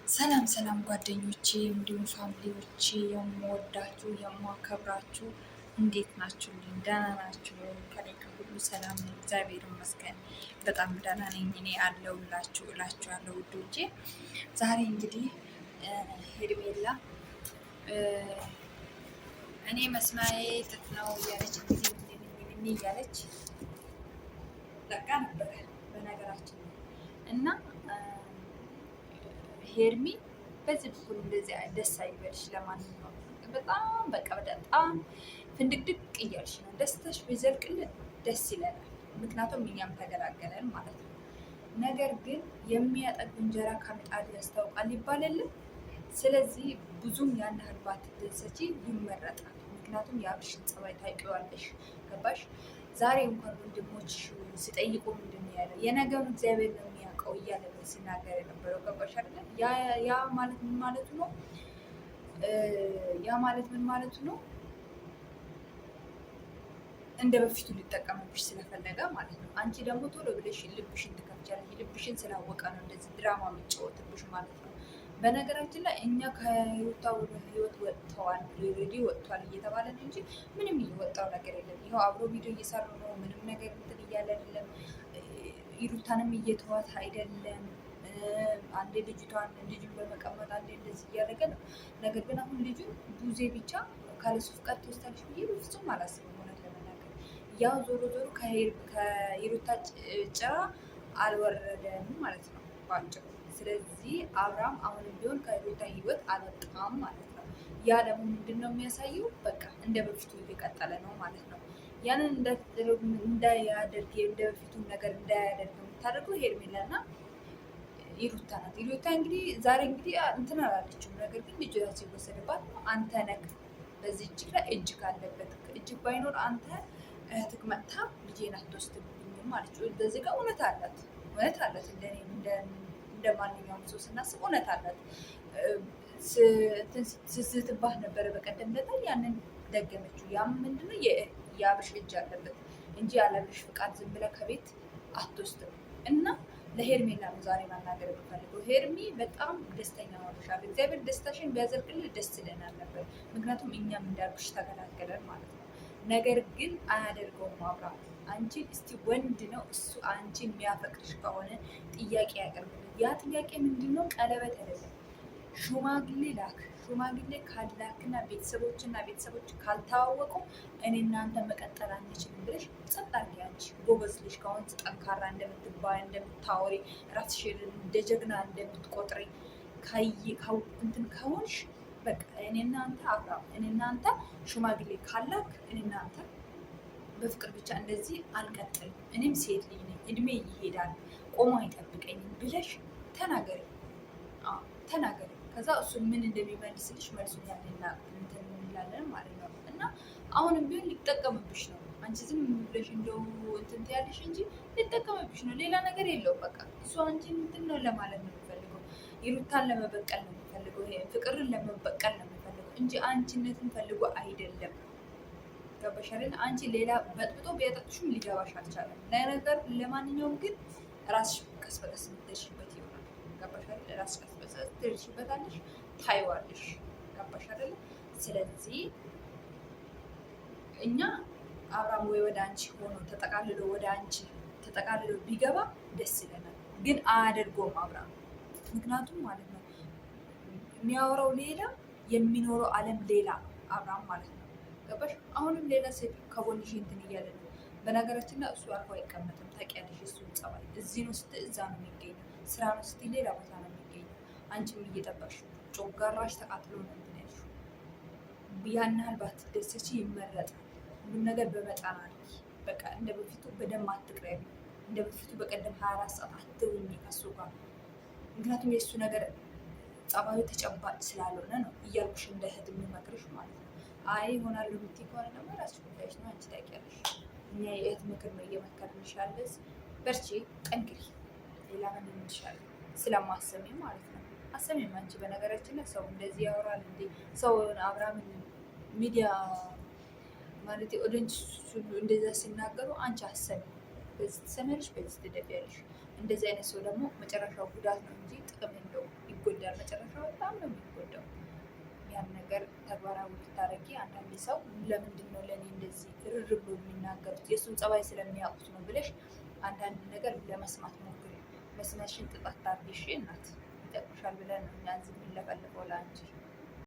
ሰላም ሰላም ጓደኞቼ እንዲሁም ፋሚሊዎቼ የምወዳችሁ የማከብራችሁ እንዴት ናችሁልኝ? ደህና ናችሁ? ከኔ ሁሉ ሰላም ነው፣ እግዚአብሔር ይመስገን። በጣም ደህና ነኝ እኔ አለሁላችሁ እላችኋለሁ ውዶቼ። ዛሬ እንግዲህ ሄርሜላ እኔ መስማዬ ጥጥ ነው እያለች ጊዜ እያለች ለቃ ነበረ በነገራችን እና ሄርሚ በዚህ በኩል እንደዚህ ደስ አይበልሽ። ለማንኛውም በጣም በቃ በጣም ፍንድቅድቅ እያልሽ ነው። ደስታሽ ቢዘልቅልን ደስ ይለናል፣ ምክንያቱም እኛም ተገላገለን ማለት ነው። ነገር ግን የሚያጠግብ እንጀራ ከምጣድ ያስታውቃል ይባልልን። ስለዚህ ብዙም ያን ያህል ባትደሰቺ ይመረጣል። ምክንያቱም የአብርሽን ጸባይ ታውቂዋለሽ። ገባሽ? ዛሬ እንኳን ወንድሞች ሲጠይቁ ምንድን ነው ያለው? የነገውን እግዚአብሔር ነው የሚያውቀው እያለ ነው ሲናገር የነበረው። ገባሽ አይደለ? ያ ማለት ምን ማለቱ ነው? ያ ማለት ምን ማለቱ ነው? እንደ በፊቱ ሊጠቀምብሽ ስለፈለገ ማለት ነው። አንቺ ደግሞ ቶሎ ብለሽ ልብሽን ትከፍቻለሽ። ልብሽን ስላወቀ ነው እንደዚህ ድራማ የሚጫወትብሽ ማለት ነው። በነገራችን ላይ እኛ ከህይወቷ ወደ ህይወት ወጥተዋል፣ ሬዲ ወጥቷል እየተባለ ነው እንጂ ምንም እየወጣው ነገር የለም። ይኸው አብሮ ቪዲዮ እየሰሩ ነው። ምንም ነገር እንትን እያለ አይደለም። ይሩታንም እየተዋት አይደለም። አንዴ ልጁን በመቀመጥ አንዴ እንደዚህ እያደረገ ነው። ነገር ግን አሁን ልጁ ቡዜ ብቻ ካለሱ ፍቃድ ትወስዳለች ብዬ በፍጹም አላስብም። እውነት ለመናገር ያው ዞሮ ዞሮ ከይሩታ ጭራ አልወረደም ማለት ነው ባጭሩ። ስለዚህ አብርሃም አሁንም ቢሆን ከሩታ ህይወት አልወጣም ማለት ነው። ያ ደግሞ ምንድን ነው የሚያሳየው? በቃ እንደ በፊቱ እየቀጠለ ነው ማለት ነው። ያንን እንዳያደርግ እንደ በፊቱን ነገር እንዳያደርግ የምታደርገው ሄርሜላ እና ይሩታ ናት። ይሩታ እንግዲህ ዛሬ እንግዲህ እንትን አላለችም። ነገር ግን ልጅ ሲወሰድባት አንተ ነህ በዚህ እጅግ ላይ እጅግ አለበት። እጅግ ባይኖር አንተ እህትህ መጥታ ልጄን አትወስድብኝም ማለት ነው። እንደዚህ ጋር እውነት አላት፣ እውነት አላት። እንደ ማንኛውም ሰው ስናስብ እውነት አላት። ስትባህ ነበረ በቀደም ዕለት ያንን ደገመችው። ያም ምንድነው የአብርሽ እጅ አለበት እንጂ ያለብሽ ፍቃድ ዝም ብለህ ከቤት አትወስድም። እና ለሄርሜላ ነው ዛሬ ማናገር የምፈልገው። ሄርሚ በጣም ደስተኛ ሆነሻል። እግዚአብሔር ደስታሽን ቢያዘርግልህ ደስ ይለናል ነበር፣ ምክንያቱም እኛም እንዳልኩሽ ተገላገለን ማለት ነው። ነገር ግን አያደርገውም አብርሃም። አንቺን እስቲ ወንድ ነው እሱ አንቺን የሚያፈቅርሽ ከሆነ ጥያቄ ያቀርብልን። ያ ጥያቄ ምንድን ነው? ቀለበት አይደለም፣ ሽማግሌ ላክ። ሽማግሌ ካላክና ቤተሰቦች ካልተዋወቁ እኔ እናንተ መቀጠል አንችልም ብለሽ ጸጥ አድርጊ። አንቺ ጎበዝ ልጅ ከሆንሽ ጠንካራ እንደምትባይ እንደምታወሪ ራስሽን እንደ ጀግና እንደምትቆጥሪ እንትን ከሆንሽ በቃ እኔ እናንተ አብርሃም እኔ እናንተ ሽማግሌ ካላክ እኔ እናንተ በፍቅር ብቻ እንደዚህ አልቀጥልም። እኔም ሴት ልጅ ነኝ፣ እድሜ ይሄዳል፣ ቆሞ አይጠብቀኝም ብለሽ ተናገሪ ተናገሪ። ከዛ እሱ ምን እንደሚመልስልሽ መልሱን ያለና እንትን እንላለን ማለት ነው። እና አሁንም ቢሆን ሊጠቀምብሽ ነው። አንቺ ዝም ብለሽ እንደው እንትን ትያለሽ እንጂ ሊጠቀምብሽ ነው። ሌላ ነገር የለውም። በቃ እሱ አንቺ እንትን ነው ለማለት ነው የሚፈልገው። ይሩታን ለመበቀል ነው የሚፈልገው። ፍቅርን ለመበቀል ነው የሚፈልገው እንጂ አንቺነትን ፈልጎ አይደለም። ገባሽ አይደል? አንቺ ሌላ በጥብጦ ቢያጠጡሽም ሊገባሽ አልቻለም። ለነገር ለማንኛውም ግን ራስሽ ቀስ በቀስ የምትደርሽበት ይሆናል። ገባሽ አይደል? ራስሽ ቀስ በቀስ ትደርሽበታለሽ፣ ታይዋለሽ። ገባሽ አይደል? ስለዚህ እኛ አብርሃም ወይ ወደ አንቺ ሆኖ ተጠቃልሎ ቢገባ ደስ ይለናል። ግን አያደርገውም አብርሃም። ምክንያቱም ማለት ነው የሚያወራው ሌላ የሚኖረው ዓለም ሌላ አብርሃም ማለት ነው። ገባሽ? አሁንም ሌላ ሴት ከጎንሽ እንትን እያለ ነው። በነገራችን ላይ እሱ አርፎ አይቀመጥም። ታውቂያለሽ እሱን ጸባይ። እዚህ ነው ስትይ እዛ ነው የሚገኘው። ስራ ነው ስትይ ሌላ ቦታ ነው የሚገኘው። አንቺም እየጠበቅሽ ጮጋራሽ ተቃጥሎ ነው እንትን ያልሽው። ያን ያህል ባትደሰች ይመረጣል። ሁሉም ነገር በመጠን አድርጊ። በቃ እንደ በፊቱ በደንብ አትቅረቢ። እንደ በፊቱ በቀደም 24 ሰዓት አትውኝ ከሱ ጋር። ምክንያቱም የእሱ ነገር ጸባዩ ተጨባጭ ስላልሆነ ነው እያልኩሽ እንደ እህት የሚመክርሽ ማለት ነው። አይ ይሆናል የምትይ ከሆነ ደግሞ ራስሽ ጉዳይሽ ነው። አንቺ ታውቂያለሽ። እኛ የእህት ምክር ነው እየመከርንሽ ያለሽ። በርቺ፣ ጠንክሪ። ሌላ ምን እንልሻለን? ስለማሰሚ ማለት ነው። አሰሚም አንቺ በነገራችን ላይ ሰው እንደዚህ ያወራል እንዴ? ሰው አብርሃምን ሚዲያ ማለት ኦዲየንስ እንደዛ ሲናገሩ አንቺ አሰሚ። በዚህ ትሰሚያለሽ፣ በዚህ ትደፊያለሽ። እንደዚህ አይነት ሰው ደግሞ መጨረሻው ጉዳት ነው እንጂ ጥቅም የለውም። ይጎዳል። ይጎዳል። መጨረሻው በጣም ነው የሚጎዳው። ያን ነገር ተግባራዊ ብታረጊ። አንዳንድ ሰው ለምንድን ነው ለእኔ እንደዚህ ርር ብሎ የሚናገሩት የእሱን ጸባይ ስለሚያውቁት ነው ብለሽ አንዳንድ ነገር ለመስማት ሞክሪ። መስመሽን ጥጣት ታርጊሽ እናት ይጠቅምሻል ብለን ነው እኛ እዚህ የምንለፈልፈው ለአንቺ